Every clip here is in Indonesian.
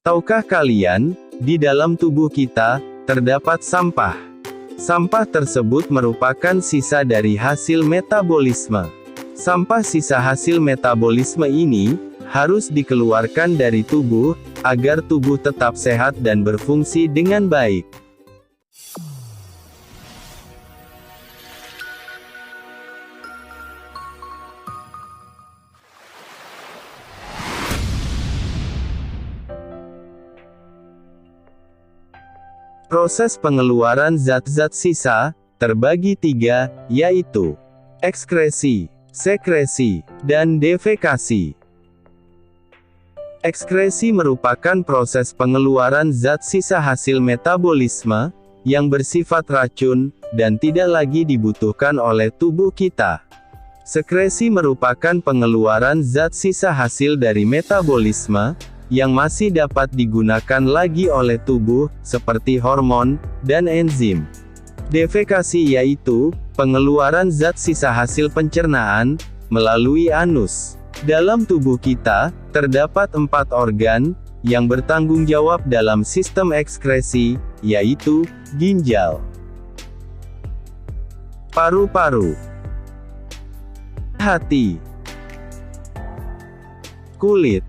Tahukah kalian, di dalam tubuh kita, terdapat sampah. Sampah tersebut merupakan sisa dari hasil metabolisme. Sampah sisa hasil metabolisme ini, harus dikeluarkan dari tubuh, agar tubuh tetap sehat dan berfungsi dengan baik. Proses pengeluaran zat-zat sisa, terbagi 3, yaitu ekskresi, sekresi, dan defekasi. Ekskresi merupakan proses pengeluaran zat sisa hasil metabolisme, yang bersifat racun, dan tidak lagi dibutuhkan oleh tubuh kita. Sekresi merupakan pengeluaran zat sisa hasil dari metabolisme, yang masih dapat digunakan lagi oleh tubuh, seperti hormon, dan enzim. Defekasi yaitu, pengeluaran zat sisa hasil pencernaan, melalui anus. Dalam tubuh kita, terdapat 4 organ, yang bertanggung jawab dalam sistem ekskresi, yaitu, ginjal, paru-paru, hati, kulit.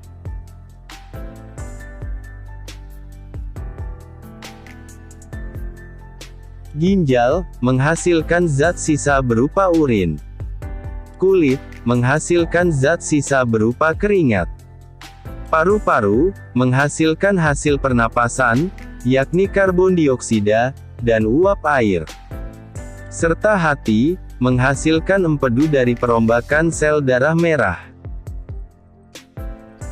Ginjal, menghasilkan zat sisa berupa urin. Kulit, menghasilkan zat sisa berupa keringat. Paru-paru, menghasilkan hasil pernapasan, yakni karbon dioksida, dan uap air. Serta hati, menghasilkan empedu dari perombakan sel darah merah.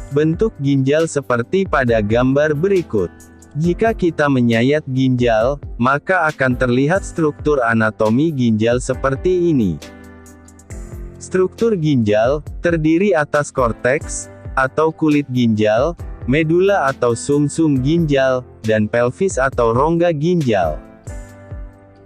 Bentuk ginjal seperti pada gambar berikut. Jika kita menyayat ginjal, maka akan terlihat struktur anatomi ginjal seperti ini. Struktur ginjal, terdiri atas korteks, atau kulit ginjal, medula atau sumsum ginjal, dan pelvis atau rongga ginjal.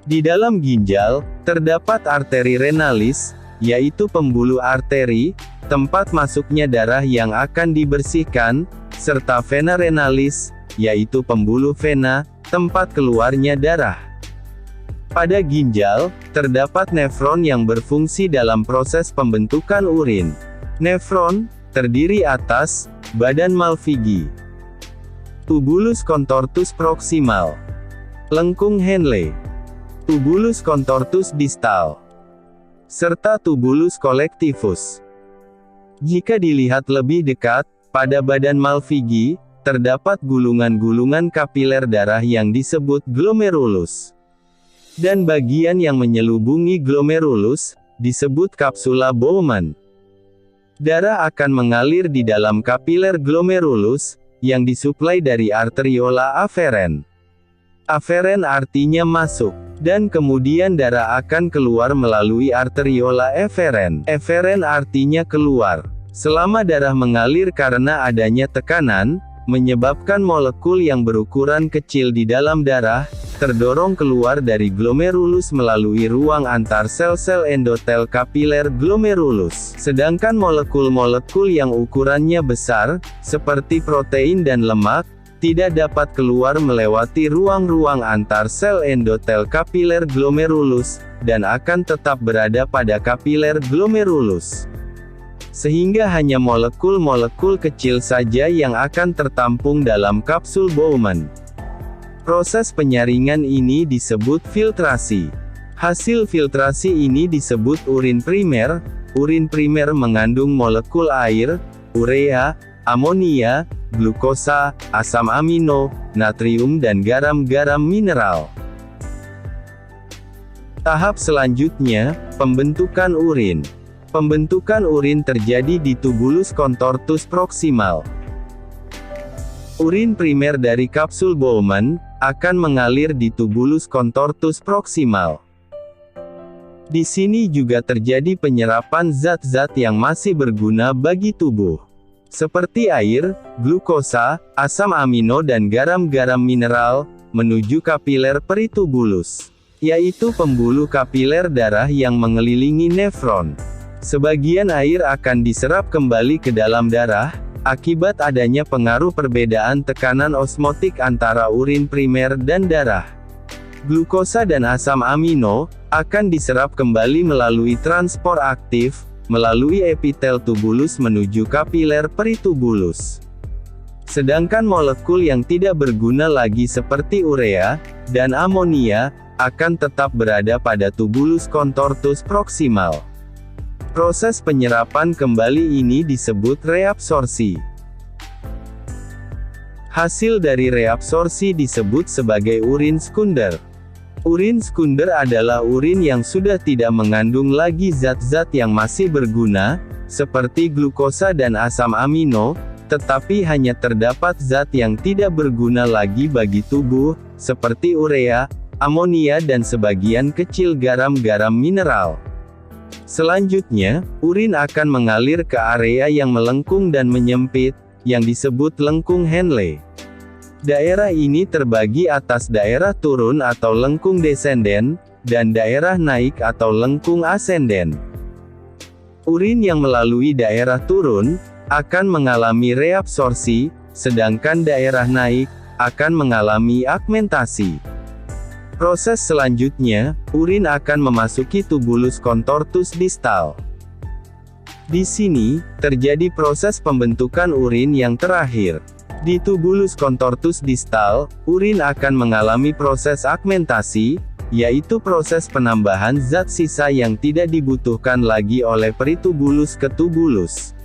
Di dalam ginjal, terdapat arteri renalis, yaitu pembuluh arteri, tempat masuknya darah yang akan dibersihkan, serta vena renalis, yaitu pembuluh vena, tempat keluarnya darah. Pada ginjal, terdapat nefron yang berfungsi dalam proses pembentukan urin. Nefron, terdiri atas, badan Malpighi, tubulus contortus proximal, lengkung Henle, tubulus contortus distal, serta tubulus collectivus. Jika dilihat lebih dekat, pada badan Malpighi, terdapat gulungan-gulungan kapiler darah yang disebut glomerulus. Dan bagian yang menyelubungi glomerulus, disebut kapsula Bowman. Darah akan mengalir di dalam kapiler glomerulus, yang disuplai dari arteriola aferen. Aferen artinya masuk, dan kemudian darah akan keluar melalui arteriola eferen. Eferen artinya keluar. Selama darah mengalir karena adanya tekanan, menyebabkan molekul yang berukuran kecil di dalam darah, terdorong keluar dari glomerulus melalui ruang antar sel-sel endotel kapiler glomerulus. Sedangkan molekul-molekul yang ukurannya besar, seperti protein dan lemak, tidak dapat keluar melewati ruang-ruang antar sel endotel kapiler glomerulus, dan akan tetap berada pada kapiler glomerulus. Sehingga hanya molekul-molekul kecil saja yang akan tertampung dalam kapsul Bowman. Proses penyaringan ini disebut filtrasi. Hasil filtrasi ini disebut urin primer. Urin primer mengandung molekul air, urea, amonia, glukosa, asam amino, natrium dan garam-garam mineral. Tahap selanjutnya, pembentukan urin. Pembentukan urin terjadi di tubulus contortus proximal. Urin primer dari kapsul Bowman, akan mengalir di tubulus contortus proximal. Di sini juga terjadi penyerapan zat-zat yang masih berguna bagi tubuh. Seperti air, glukosa, asam amino dan garam-garam mineral, menuju kapiler peritubulus. Yaitu pembuluh kapiler darah yang mengelilingi nefron. Sebagian air akan diserap kembali ke dalam darah, akibat adanya pengaruh perbedaan tekanan osmotik antara urin primer dan darah. Glukosa dan asam amino akan diserap kembali melalui transport aktif, melalui epitel tubulus menuju kapiler peritubulus. Sedangkan molekul yang tidak berguna lagi seperti urea dan amonia akan tetap berada pada tubulus contortus proximal. Proses penyerapan kembali ini disebut reabsorpsi. Hasil dari reabsorpsi disebut sebagai urin sekunder. Urin sekunder adalah urin yang sudah tidak mengandung lagi zat-zat yang masih berguna, seperti glukosa dan asam amino, tetapi hanya terdapat zat yang tidak berguna lagi bagi tubuh, seperti urea, amonia dan sebagian kecil garam-garam mineral. Selanjutnya, urin akan mengalir ke area yang melengkung dan menyempit, yang disebut lengkung Henle. Daerah ini terbagi atas daerah turun atau lengkung descendent, dan daerah naik atau lengkung ascendent. Urin yang melalui daerah turun akan mengalami reabsorpsi, sedangkan daerah naik akan mengalami agmentasi. Proses selanjutnya, urin akan memasuki tubulus contortus distal. Di sini, terjadi proses pembentukan urin yang terakhir. Di tubulus contortus distal, urin akan mengalami proses agmentasi, yaitu proses penambahan zat sisa yang tidak dibutuhkan lagi oleh peritubulus ke tubulus.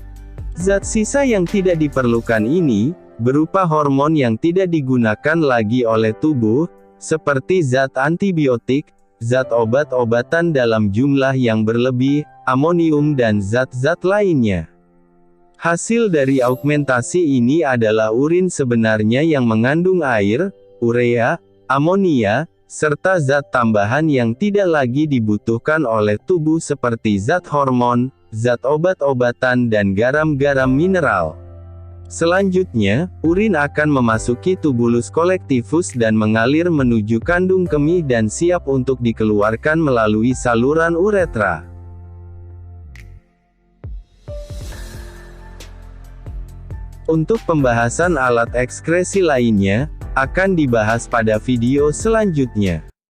Zat sisa yang tidak diperlukan ini, berupa hormon yang tidak digunakan lagi oleh tubuh, seperti zat antibiotik, zat obat-obatan dalam jumlah yang berlebih, amonium dan zat-zat lainnya. Hasil dari augmentasi ini adalah urin sebenarnya yang mengandung air, urea, amonia, serta zat tambahan yang tidak lagi dibutuhkan oleh tubuh seperti zat hormon, zat obat-obatan dan garam-garam mineral. Selanjutnya, urin akan memasuki tubulus kolektivus dan mengalir menuju kandung kemih dan siap untuk dikeluarkan melalui saluran uretra. Untuk pembahasan alat ekskresi lainnya, akan dibahas pada video selanjutnya.